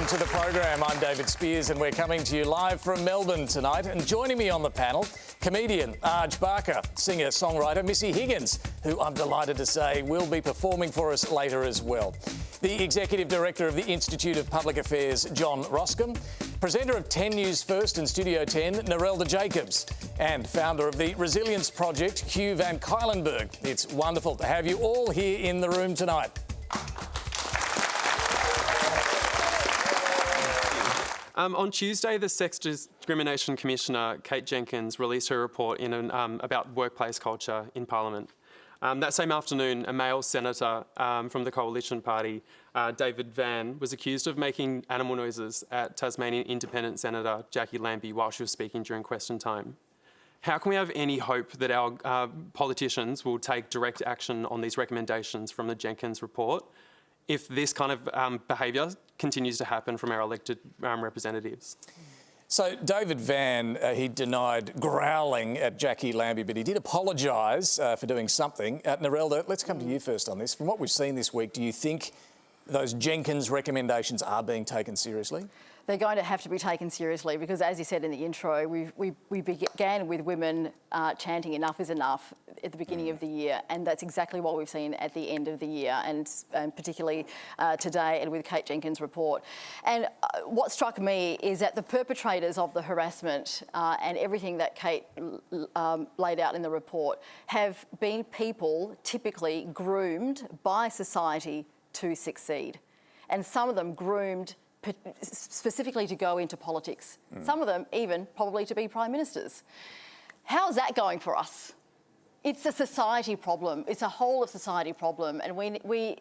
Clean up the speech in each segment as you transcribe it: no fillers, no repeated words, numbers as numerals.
welcome to the program. I'm David Speers and we're coming to you live from Melbourne tonight. And joining me on the panel, comedian Arj Barker, singer-songwriter Missy Higgins, who I'm delighted to say will be performing for us later as well. The Executive Director of the Institute of Public Affairs, John Roskam, presenter of 10 News First and Studio 10, Narelda Jacobs, and founder of the Resilience Project, Hugh van Cuylenburg. It's wonderful to have you all here in the room tonight. On Tuesday, the Sex Discrimination Commissioner, Kate Jenkins, released her report about workplace culture in Parliament. That same afternoon, a male senator from the Coalition Party, David Van, was accused of making animal noises at Tasmanian Independent Senator Jackie Lambie while she was speaking during question time. How can we have any hope that our politicians will take direct action on these recommendations from the Jenkins report if this kind of behaviour continues to happen from our elected representatives? So David Van, he denied growling at Jackie Lambie, but he did apologise for doing something. Narelda, let's come to you first on this. From what we've seen this week, do you think those Jenkins recommendations are being taken seriously? They're going to have to be taken seriously because, as you said in the intro, we began with women chanting "enough is enough" at the beginning of the year, and that's exactly what we've seen at the end of the year, and particularly today and with Kate Jenkins' report. And what struck me is that the perpetrators of the harassment and everything that Kate laid out in the report have been people typically groomed by society to succeed, and some of them groomed specifically to go into politics. Some of them even probably to be prime ministers. How's that going for us? It's a society problem. It's a whole of society problem. And we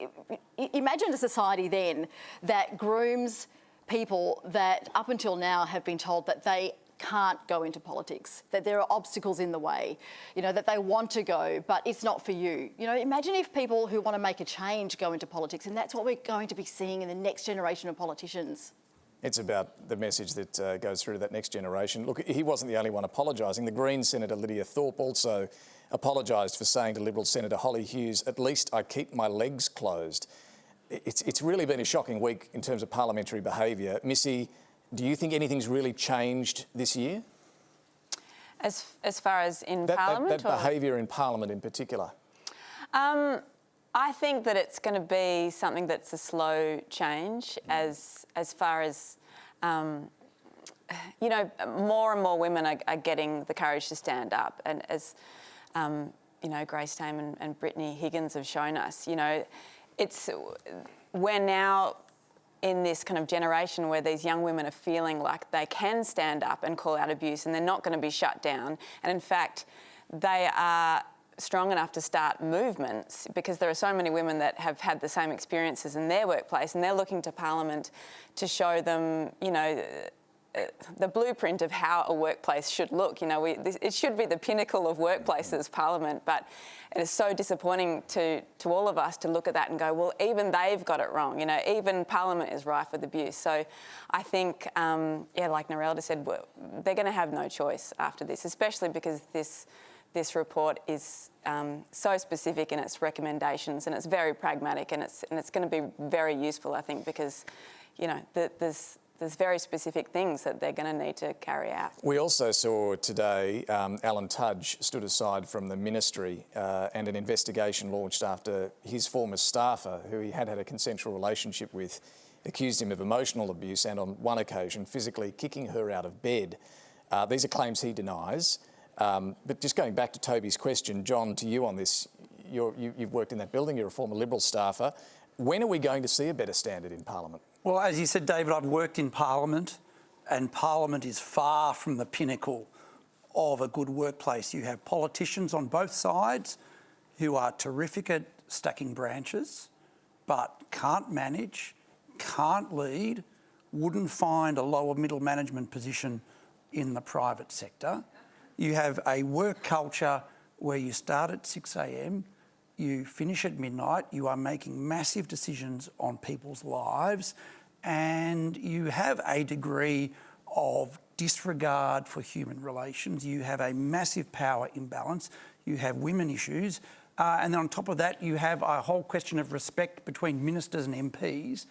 imagine a society then that grooms people that up until now have been told that they can't go into politics, that there are obstacles in the way, that they want to go, but it's not for you. Imagine if people who want to make a change go into politics, and that's what we're going to be seeing in the next generation of politicians. It's about the message that goes through to that next generation. Look, he wasn't the only one apologising. The Greens Senator Lydia Thorpe also apologised for saying to Liberal Senator Holly Hughes, "At least I keep my legs closed." It's really been a shocking week in terms of parliamentary behaviour. Missy, do you think anything's really changed this year? As far as in Parliament? That behaviour in Parliament in particular? I think that it's going to be something that's a slow change as far as, more and more women are getting the courage to stand up. And as, Grace Tame and Brittany Higgins have shown us, we're now in this kind of generation where these young women are feeling like they can stand up and call out abuse and they're not going to be shut down. And in fact, they are strong enough to start movements because there are so many women that have had the same experiences in their workplace, and they're looking to Parliament to show them, the blueprint of how a workplace should look. It should be the pinnacle of workplaces, Parliament, but it is so disappointing to all of us to look at that and go, well, even they've got it wrong. Even Parliament is rife with abuse. So I think, like Narelda said, they're going to have no choice after this, especially because this report is so specific in its recommendations, and it's very pragmatic, and it's going to be very useful, I think, because there's very specific things that they're going to need to carry out. We also saw today Alan Tudge stood aside from the ministry and an investigation launched after his former staffer, who he had a consensual relationship with, accused him of emotional abuse and on one occasion physically kicking her out of bed. These are claims he denies. But just going back to Toby's question, John, to you on this, you've worked in that building, you're a former Liberal staffer. When are we going to see a better standard in Parliament? Well, as you said, David, I've worked in Parliament, and Parliament is far from the pinnacle of a good workplace. You have politicians on both sides who are terrific at stacking branches, but can't manage, can't lead, wouldn't find a lower middle management position in the private sector. You have a work culture where you start at 6 a.m, you finish at midnight, you are making massive decisions on people's lives, and you have a degree of disregard for human relations. You have a massive power imbalance. You have women issues. And then on top of that, you have a whole question of respect between ministers and MPs.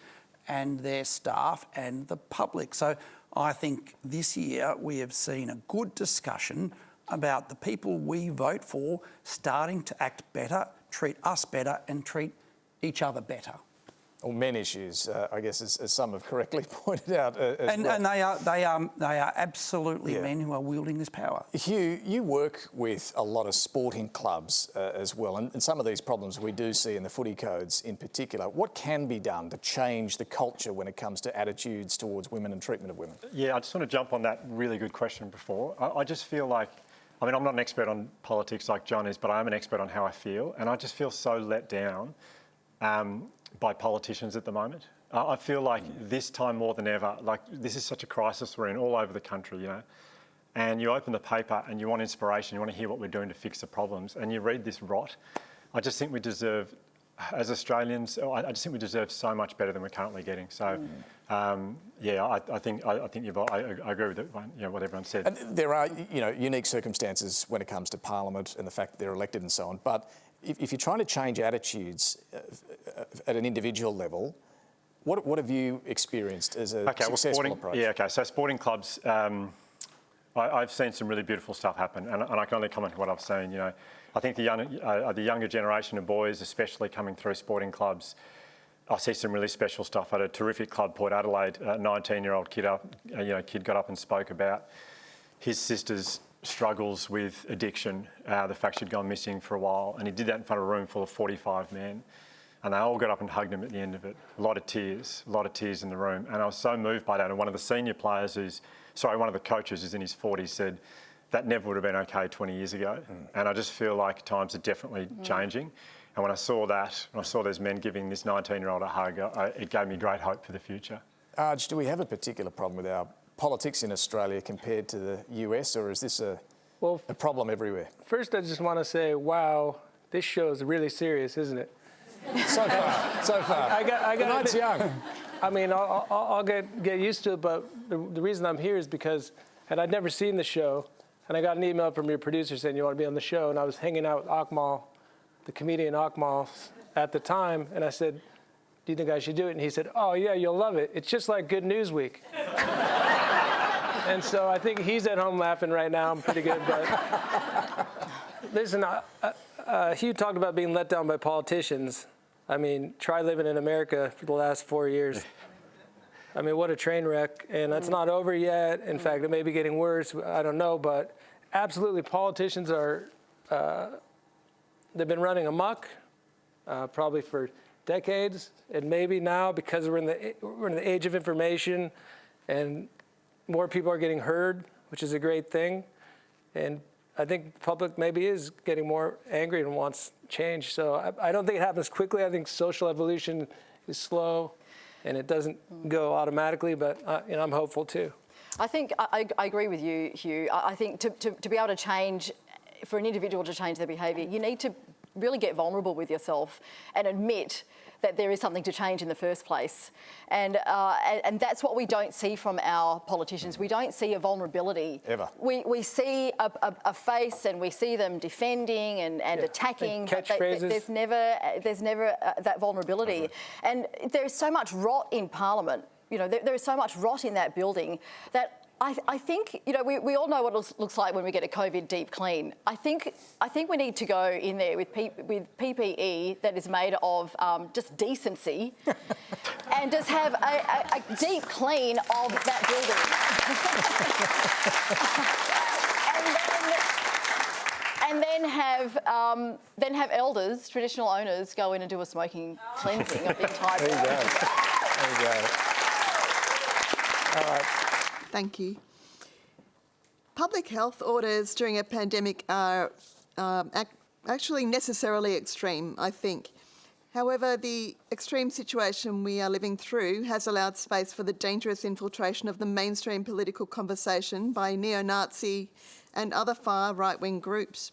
and their staff and the public. So I think this year we have seen a good discussion about the people we vote for starting to act better, treat us better and treat each other better. Or men issues, I guess, as some have correctly pointed out. And they are absolutely men who are wielding this power. Hugh, you work with a lot of sporting clubs as well, and some of these problems we do see in the footy codes in particular. What can be done to change the culture when it comes to attitudes towards women and treatment of women? Yeah, I just want to jump on that really good question before. I just feel like, I mean, I'm not an expert on politics like John is, but I am an expert on how I feel, and I just feel so let down by politicians at the moment. I feel like this time more than ever, like this is such a crisis we're in all over the country, you know, and you open the paper and you want inspiration, you want to hear what we're doing to fix the problems, and you read this rot. I just think we deserve, as Australians, I just think we deserve so much better than we're currently getting. So, yeah, I think I agree with it, you know, what everyone said. And there are, you know, unique circumstances when it comes to Parliament and the fact that they're elected and so on, but if you're trying to change attitudes at an individual level, what have you experienced as a successful approach? Yeah, okay. So sporting clubs, I've seen some really beautiful stuff happen, and I can only comment on what I've seen. You know, I think the younger generation of boys, especially coming through sporting clubs, I see some really special stuff. I had a terrific club, Port Adelaide, a 19-year-old kid got up and spoke about his sister's struggles with addiction, the fact she'd gone missing for a while, and he did that in front of a room full of 45 men, and they all got up and hugged him at the end of it. A lot of tears in the room, and I was so moved by that. And one of the senior players one of the coaches who's in his 40s said, that never would have been okay 20 years ago. And I just feel like times are definitely changing. And when I saw that, when I saw those men giving this 19-year-old a hug, it gave me great hope for the future. Arj, do we have a particular problem with our politics in Australia compared to the US, or is this a problem everywhere? First, I just want to say, wow, this show is really serious, isn't it? So far. I got the night's young. I mean, I'll get used to it, but the reason I'm here is because I'd never seen the show, and I got an email from your producer saying you want to be on the show, and I was hanging out with Akmal, the comedian Akmal, at the time, and I said, do you think I should do it? And he said, oh yeah, you'll love it. It's just like Good News Week. And so I think he's at home laughing right now. I'm pretty good, but listen, Hugh talked about being let down by politicians. I mean, try living in America for the last 4 years. I mean, what a train wreck, and that's not over yet. In fact, it may be getting worse. I don't know, but absolutely, politicians are, they've been running amok, probably for decades, and maybe now because we're in the age of information, and more people are getting heard, which is a great thing, and I think the public maybe is getting more angry and wants change. So I don't think it happens quickly. I think social evolution is slow, and it doesn't go automatically. But you know, I'm hopeful too. I think I agree with you, Hugh. I think to be able to change, for an individual to change their behaviour, you need to really get vulnerable with yourself and admit that there is something to change in the first place. And that's what we don't see from our politicians. We don't see a vulnerability. Ever. We see a face and we see them defending and attacking. Catchphrases. There's never that vulnerability. And there's so much rot in Parliament. You know, there is so much rot in that building that I think, you know, we all know what it looks like when we get a COVID deep clean. I think we need to go in there with PPE that is made of just decency and just have a deep clean of that building. and then have elders, traditional owners, go in and do a smoking cleansing of the entire building. There you go. All right. Thank you. Public health orders during a pandemic are actually necessarily extreme, I think. However, the extreme situation we are living through has allowed space for the dangerous infiltration of the mainstream political conversation by neo-Nazi and other far right-wing groups.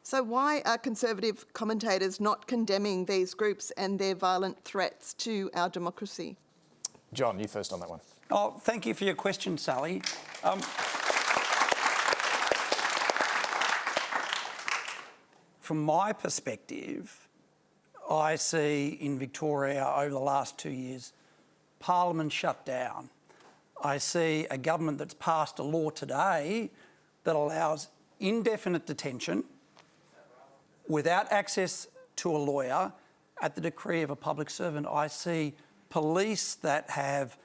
So why are Conservative commentators not condemning these groups and their violent threats to our democracy? John, you first on that one. Oh, thank you for your question, Sally. From my perspective, I see in Victoria over the last 2 years, Parliament shut down. I see a government that's passed a law today that allows indefinite detention without access to a lawyer at the decree of a public servant. I see police that have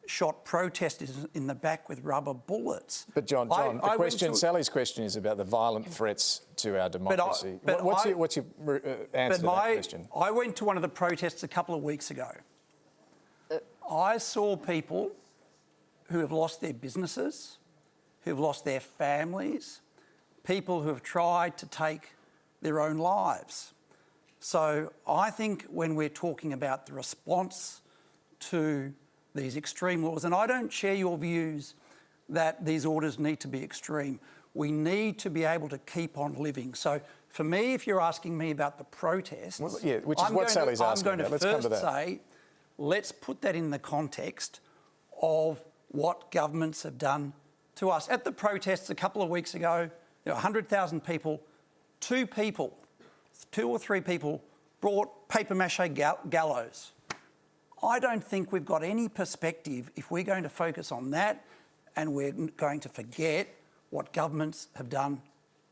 shot protesters in the back with rubber bullets. But John, Sally's question is about the violent threats to our democracy. What's your answer to that question? I went to one of the protests a couple of weeks ago. I saw people who have lost their businesses, who've lost their families, people who have tried to take their own lives. So I think when we're talking about the response to these extreme laws, and I don't share your views that these orders need to be extreme. We need to be able to keep on living. So for me, if you're asking me about the protests, which is what Sally's asking about. Let's come to that. I'm going to first say, let's put that in the context of what governments have done to us. At the protests a couple of weeks ago, there were 100,000 people, two or three people brought paper mache gallows. I don't think we've got any perspective if we're going to focus on that and we're going to forget what governments have done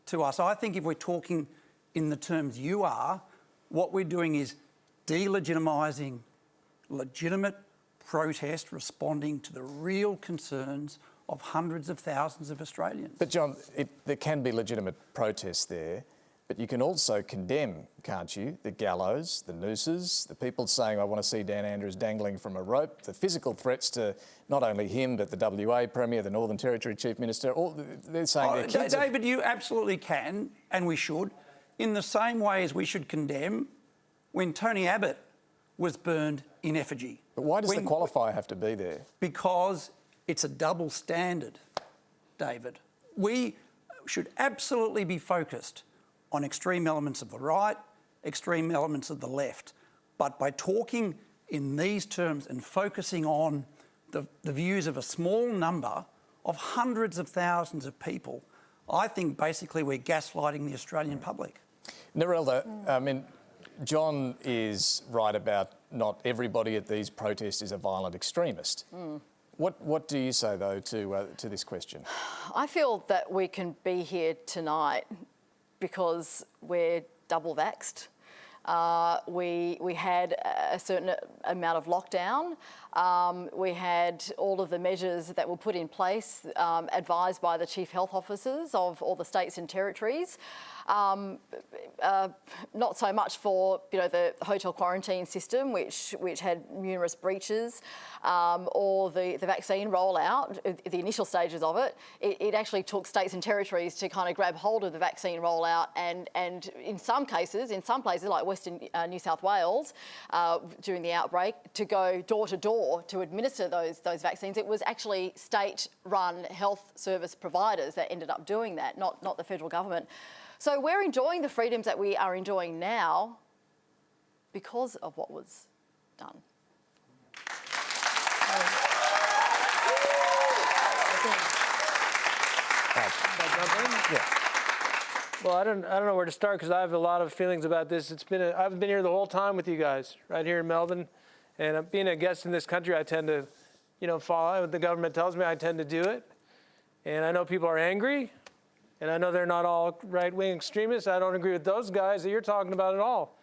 to us. I think if we're talking in the terms you are, what we're doing is delegitimising legitimate protest responding to the real concerns of hundreds of thousands of Australians. But John, there can be legitimate protests there, but you can also condemn, can't you, the gallows, the nooses, the people saying, I want to see Dan Andrews dangling from a rope, the physical threats to not only him, but the WA Premier, the Northern Territory Chief Minister, they're saying their kids... David, you absolutely can, and we should, in the same way as we should condemn when Tony Abbott was burned in effigy. But why does the qualifier have to be there? Because it's a double standard, David. We should absolutely be focused on extreme elements of the right, extreme elements of the left. But by talking in these terms and focusing on the views of a small number of hundreds of thousands of people, I think basically we're gaslighting the Australian public. Narelda, I mean, John is right about not everybody at these protests is a violent extremist. What do you say, though, to this question? I feel that we can be here tonight because we're double vaxxed. We had a certain amount of lockdown. We had all of the measures that were put in place, advised by the chief health officers of all the states and territories. Not so much for the hotel quarantine system, which had numerous breaches, or the vaccine rollout, the initial stages of it. It actually took states and territories to kind of grab hold of the vaccine rollout, and in some cases, in some places like Western New South Wales, during the outbreak, to go door to door to administer those vaccines. It was actually state-run health service providers that ended up doing that, not the federal government. So we're enjoying the freedoms that we are enjoying now because of what was done. Well, I don't know where to start because I have a lot of feelings about this. I've been here the whole time with you guys, right here in Melbourne, and being a guest in this country, I tend to, follow what the government tells me. I tend to do it, and I know people are angry. And I know they're not all right-wing extremists. I don't agree with those guys that you're talking about at all.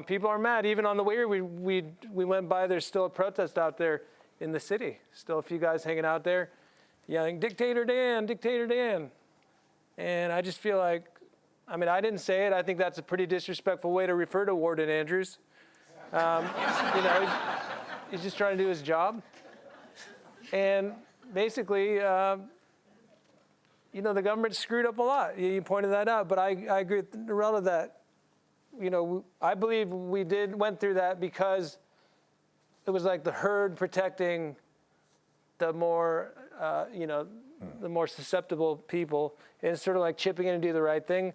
People are mad. Even on the way here, we went by, there's still a protest out there in the city. Still a few guys hanging out there yelling, Dictator Dan, Dictator Dan. And I just feel like, I didn't say it. I think that's a pretty disrespectful way to refer to Warden Andrews. He's just trying to do his job. And basically, the government screwed up a lot. You pointed that out, but I agree with Narelda that, I believe we went through that because it was like the herd protecting the more, the more susceptible people, and it's sort of like chipping in and do the right thing.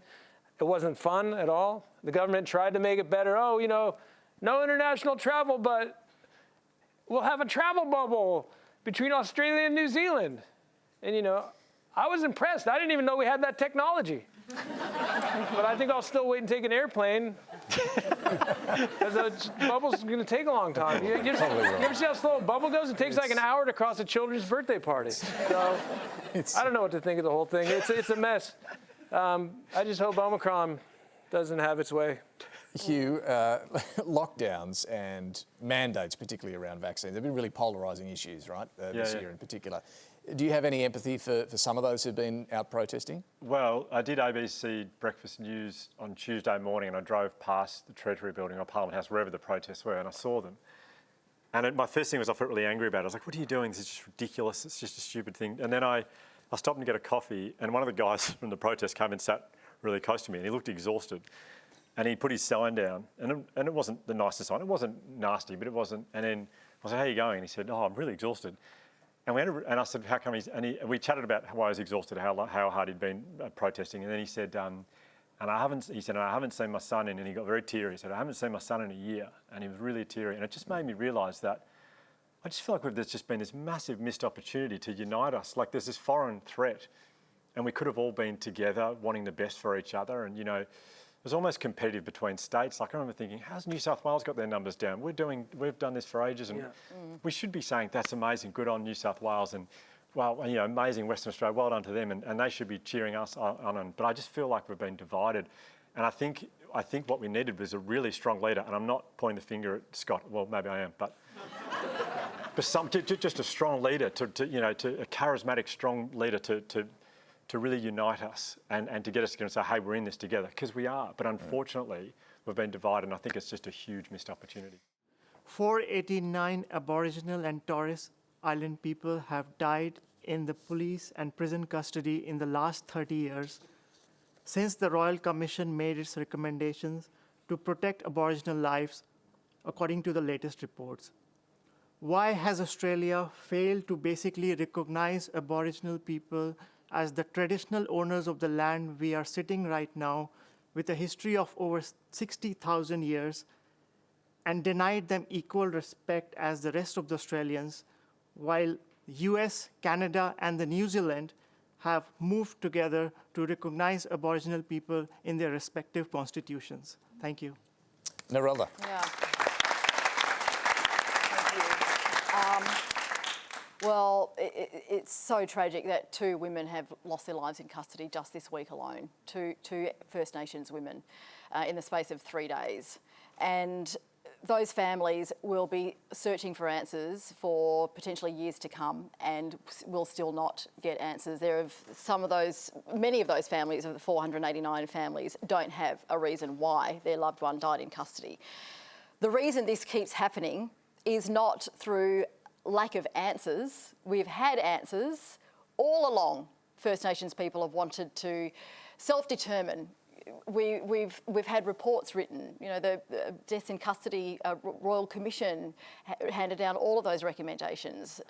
It wasn't fun at all. The government tried to make it better. Oh, no international travel, but we'll have a travel bubble between Australia and New Zealand. And, I was impressed. I didn't even know we had that technology. But I think I'll still wait and take an airplane. Because the bubble's going to take a long time. You ever see how slow a bubble goes? It takes like an hour to cross a children's birthday party. So I don't know what to think of the whole thing. It's a mess. I just hope Omicron doesn't have its way. Hugh, lockdowns and mandates, particularly around vaccines, have been really polarising issues, right? This year in particular. Do you have any empathy for some of those who've been out protesting? Well, I did ABC Breakfast News on Tuesday morning and I drove past the Treasury building or Parliament House, wherever the protests were, and I saw them. And my first thing was I felt really angry about it. I was like, what are you doing? This is just ridiculous. It's just a stupid thing. And then I stopped and get a coffee, and one of the guys from the protest came and sat really close to me, and he looked exhausted. And he put his sign down, and it wasn't the nicest sign. It wasn't nasty, but it wasn't. And then I was like, how are you going? And he said, oh, I'm really exhausted. And I said, how come we chatted about why he was exhausted, how hard he'd been protesting. And then he said, I haven't seen my son in, and he got very teary. He said, I haven't seen my son in a year. And he was really teary. And it just made me realise that I just feel like there's just been this massive missed opportunity to unite us. Like there's this foreign threat, and we could have all been together wanting the best for each other. And, it was almost competitive between states. Like I remember thinking, how's New South Wales got their numbers down? We've done this for ages, and we should be saying that's amazing, good on New South Wales, and well, amazing Western Australia, well done to them, and they should be cheering us on. But I just feel like we've been divided, and I think what we needed was a really strong leader. And I'm not pointing the finger at Scott. Well, maybe I am, but just a strong leader to a charismatic, strong leader to really unite us and to get us together and say, hey, we're in this together, because we are. But unfortunately, we've been divided, and I think it's just a huge missed opportunity. 489 Aboriginal and Torres Island people have died in the police and prison custody in the last 30 years since the Royal Commission made its recommendations to protect Aboriginal lives, according to the latest reports. Why has Australia failed to basically recognize Aboriginal people as the traditional owners of the land we are sitting right now, with a history of over 60,000 years, and denied them equal respect as the rest of the Australians, while US, Canada, and the New Zealand have moved together to recognize Aboriginal people in their respective constitutions? Thank you. Narelda. Yeah. Thank you. Well, it's so tragic that 2 women have lost their lives in custody just this week alone, two First Nations women in the space of 3 days. And those families will be searching for answers for potentially years to come and will still not get answers. Many of those families, of the 489 families, don't have a reason why their loved one died in custody. The reason this keeps happening is not through lack of answers. We've had answers all along. First Nations people have wanted to self-determine. We've had reports written. The Deaths in Custody Royal Commission handed down all of those recommendations.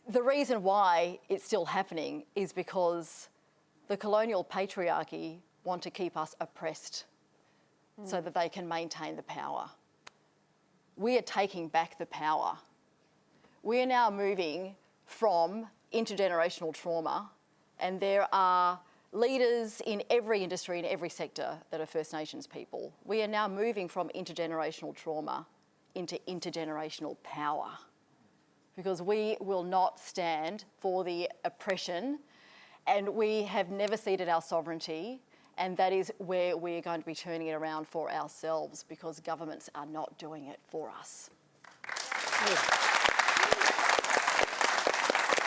The reason why it's still happening is because the colonial patriarchy want to keep us oppressed so that they can maintain the power. We are taking back the power. We are now moving from intergenerational trauma, and there are leaders in every industry, in every sector, that are First Nations people. We are now moving from intergenerational trauma into intergenerational power, because we will not stand for the oppression, and we have never ceded our sovereignty, and that is where we're going to be turning it around for ourselves, because governments are not doing it for us.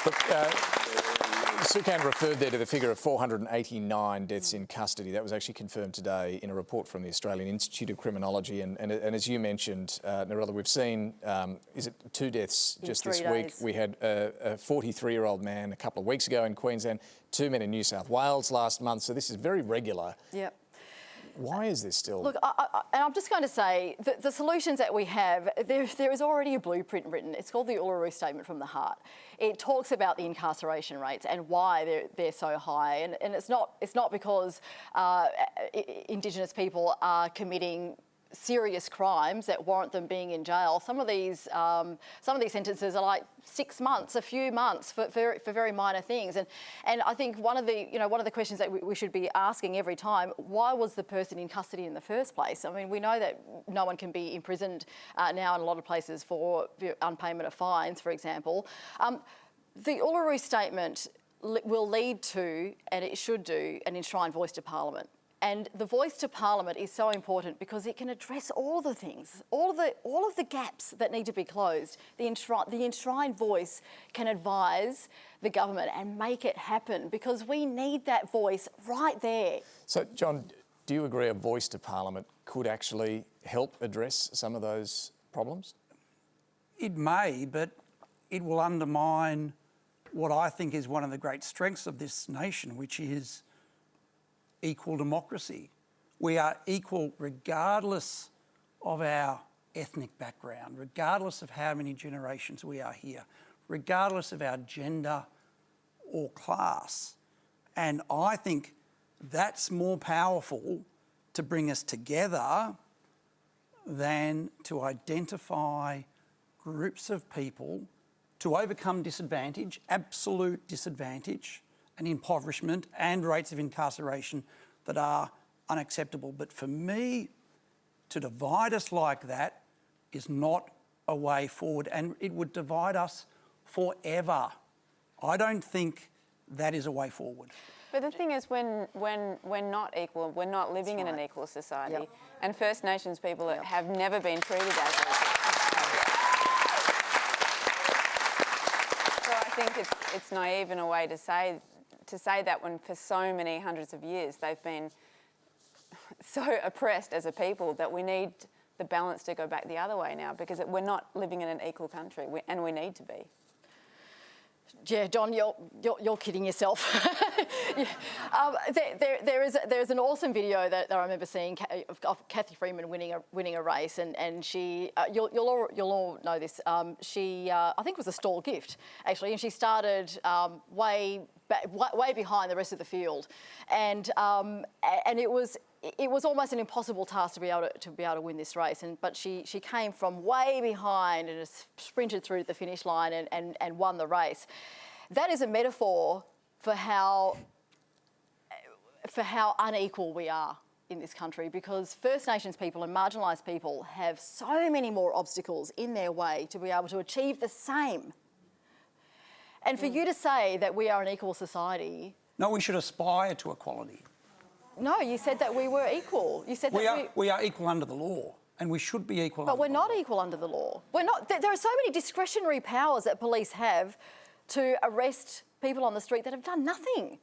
Look, Sukan referred there to the figure of 489 deaths in custody. That was actually confirmed today in a report from the Australian Institute of Criminology. And as you mentioned, Narelda, we've seen, 2 deaths just this week? We had a 43-year-old man a couple of weeks ago in Queensland, 2 men in New South Wales last month. So this is very regular. Yep. Why is this still? Look, I'm just going to say that the solutions that we have, there is already a blueprint written. It's called the Uluru Statement from the Heart. It talks about the incarceration rates and why they're so high. And it's not because Indigenous people are committing serious crimes that warrant them being in jail. Some of these sentences are like 6 months, a few months for very minor things. And I think one of the questions that we should be asking every time: why was the person in custody in the first place? I mean, we know that no one can be imprisoned now in a lot of places for unpayment of fines, for example. The Uluru Statement will lead to, and it should do, an enshrined voice to Parliament. And the voice to Parliament is so important because it can address all the things, all of the gaps that need to be closed. The enshrined voice can advise the government and make it happen, because we need that voice right there. So, John, do you agree a voice to Parliament could actually help address some of those problems? It may, but it will undermine what I think is one of the great strengths of this nation, which is equal democracy. We are equal regardless of our ethnic background, regardless of how many generations we are here, regardless of our gender or class. And I think that's more powerful to bring us together than to identify groups of people to overcome disadvantage, absolute disadvantage, and impoverishment and rates of incarceration that are unacceptable. But for me, to divide us like that is not a way forward, and it would divide us forever. I don't think that is a way forward. But the thing is, when we're not equal, we're not living in an equal society. Yep. And First Nations people have never been treated as equal. So I think it's naive in a way to say that when for so many hundreds of years they've been so oppressed as a people that we need the balance to go back the other way now, because we're not living in an equal country, and we need to be. Yeah, Don, you're kidding yourself. There's an awesome video that I remember seeing of Cathy Freeman winning a race, and she you'll all know this. She I think it was a stall gift actually, and she started way behind the rest of the field, and it was almost an impossible task to be able to win this race. But she came from way behind and sprinted through to the finish line and won the race. That is a metaphor for how unequal we are in this country, because First Nations people and marginalised people have so many more obstacles in their way to be able to achieve the same. And for you to say that we are an equal society... No, we should aspire to equality. No, you said that we were equal. You said that we are equal under the law, and we should be equal. But we're not equal under the law. We're not. There are so many discretionary powers that police have to arrest people on the street that have done nothing.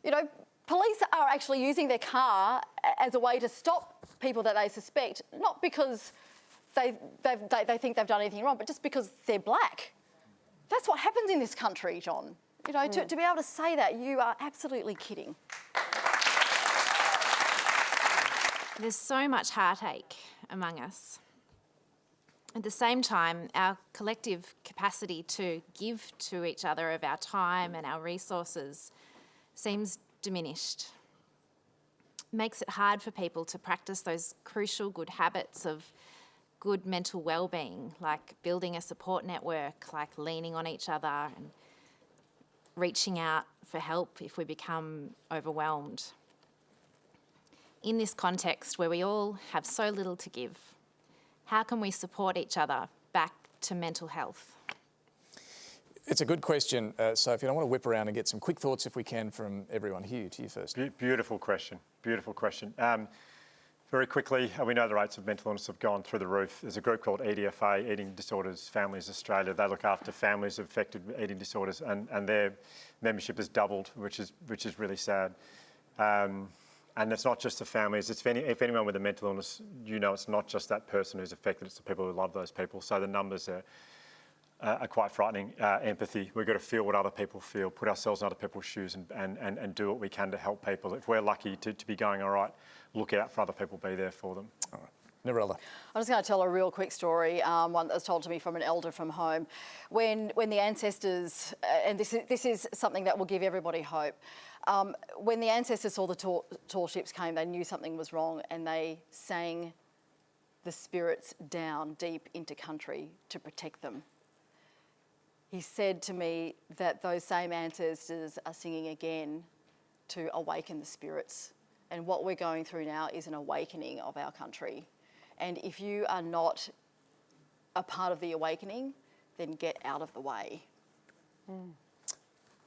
You know, police are actually using their car as a way to stop people that they suspect, not because they think they've done anything wrong, but just because they're black. That's what happens in this country, John. You know, to be able to say that, you are absolutely kidding. There's so much heartache among us. At the same time, our collective capacity to give to each other of our time and our resources seems diminished. It makes it hard for people to practice those crucial good habits of good mental well-being, like building a support network, like leaning on each other and reaching out for help if we become overwhelmed. In this context where we all have so little to give, how can we support each other back to mental health? It's a good question, Sophie. I want to whip around and get some quick thoughts, if we can, from everyone. Hugh, to you first. Beautiful question. Beautiful question. Very quickly, we know the rates of mental illness have gone through the roof. There's a group called EDFA, Eating Disorders Families Australia. They look after families affected with eating disorders, and their membership has doubled, which is really sad. And it's not just the families. If anyone with a mental illness, you know, it's not just that person who's affected, it's the people who love those people. So the numbers are quite frightening. Empathy, we've got to feel what other people feel, put ourselves in other people's shoes and do what we can to help people. If we're lucky to be going all right, look out for other people, be there for them. All right. Narelda. I'm just going to tell a real quick story, one that was told to me from an elder from home. When the ancestors, and this is something that will give everybody hope, when the ancestors saw the tall ships came, they knew something was wrong, and they sang the spirits down deep into country to protect them. He said to me that those same ancestors are singing again to awaken the spirits. And what we're going through now is an awakening of our country. And if you are not a part of the awakening, then get out of the way.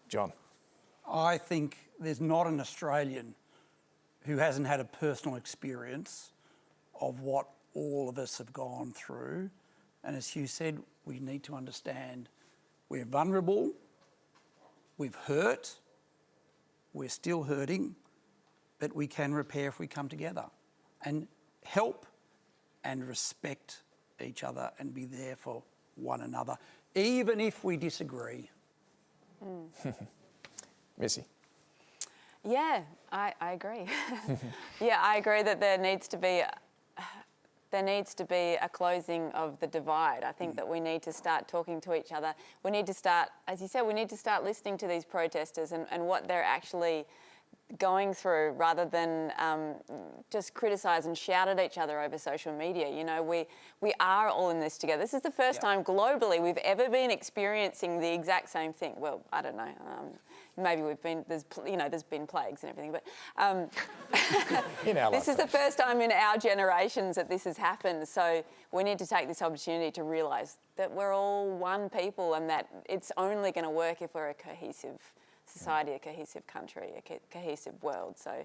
John. I think there's not an Australian who hasn't had a personal experience of what all of us have gone through. And as Hugh said, we need to understand we're vulnerable, we've hurt, we're still hurting, but we can repair if we come together and help and respect each other and be there for one another, even if we disagree. Missy. Yeah, I agree. Yeah, I agree that there needs to be a closing of the divide. I think that we need to start talking to each other. We need to start, as you said, we need to start listening to these protesters and what they're actually going through, rather than just criticise and shout at each other over social media. You know, we are all in this together. This is the first time globally we've ever been experiencing the exact same thing. Well, I don't know. Maybe there's been plagues and everything, but this is the first time in our generations that this has happened. So we need to take this opportunity to realise that we're all one people, and that it's only going to work if we're a cohesive society, a cohesive country, a cohesive world. So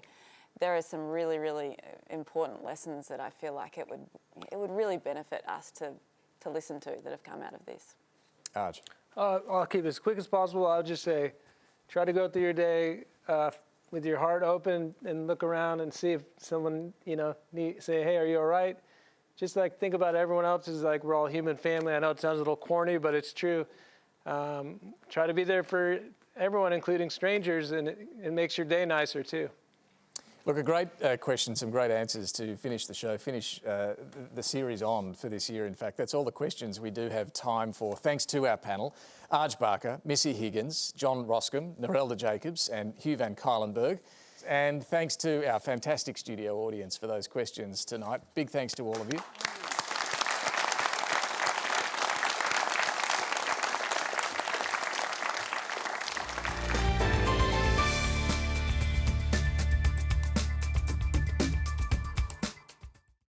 there are some really, really important lessons that I feel like it would really benefit us to listen to that have come out of this. Arj. I'll keep it as quick as possible. I'll just say, try to go through your day with your heart open and look around and see if someone, say, hey, are you all right? Just like think about everyone else as like we're all human family. I know it sounds a little corny, but it's true. Try to be there for everyone, including strangers, and it makes your day nicer too. Look, a great question, some great answers to finish the show, finish the series on for this year. In fact, that's all the questions we do have time for. Thanks to our panel, Arj Barker, Missy Higgins, John Roskam, Narelda Jacobs and Hugh van Cuylenburg. And thanks to our fantastic studio audience for those questions tonight. Big thanks to all of you.